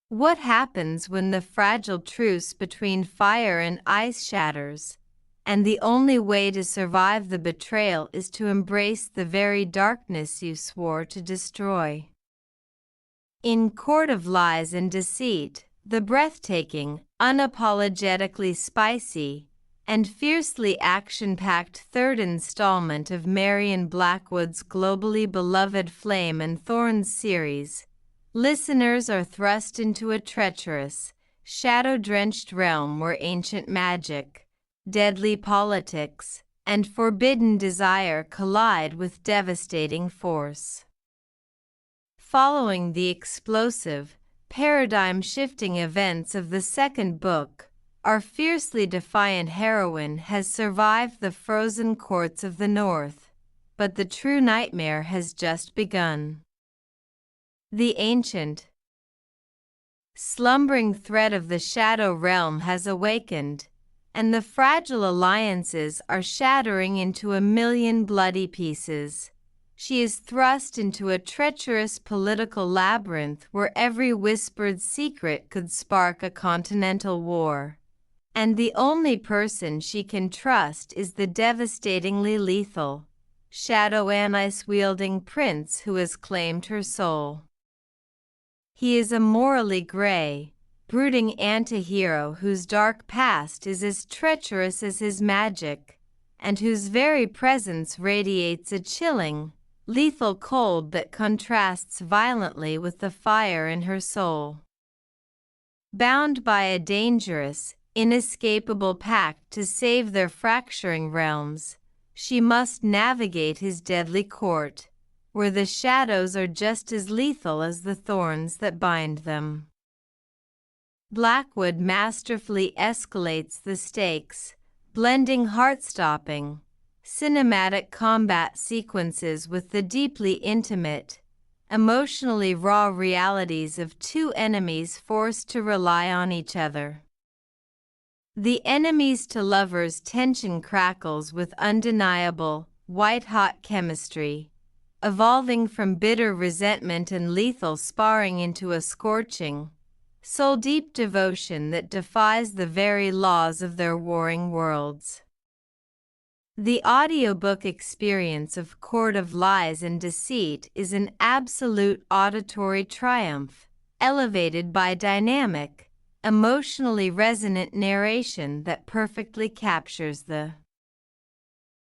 What happens when the fragile truce between fire and ice shatters, and the only way to survive the betrayal is to embrace the very darkness you swore to destroy? In Court of Lies and Deceit, the breathtaking, unapologetically spicy, and fiercely action-packed third installment of Marion Blackwood's globally beloved Flame and Thorns series, listeners are thrust into a treacherous, shadow-drenched realm where ancient magic, deadly politics, and forbidden desire collide with devastating force. Following the explosive, paradigm-shifting events of the second book, our fiercely defiant heroine has survived the frozen courts of the North, but the true nightmare has just begun. The ancient, slumbering threat of the Shadow Realm has awakened, and the fragile alliances are shattering into a million bloody pieces. She is thrust into a treacherous political labyrinth where every whispered secret could spark a continental war. And the only person she can trust is the devastatingly lethal, shadow and ice-wielding prince who has claimed her soul. He is a morally gray, brooding anti-hero whose dark past is as treacherous as his magic, and whose very presence radiates a chilling, lethal cold that contrasts violently with the fire in her soul. Bound by a dangerous, inescapable pact to save their fracturing realms, she must navigate his deadly court, where the shadows are just as lethal as the thorns that bind them. Blackwood masterfully escalates the stakes, blending heart-stopping, cinematic combat sequences with the deeply intimate, emotionally raw realities of two enemies forced to rely on each other. The enemies to lovers tension crackles with undeniable, white-hot chemistry, evolving from bitter resentment and lethal sparring into a scorching, soul-deep devotion that defies the very laws of their warring worlds. The audiobook experience of Court of Lies and Deceit is an absolute auditory triumph, elevated by dynamic, emotionally resonant narration that perfectly captures the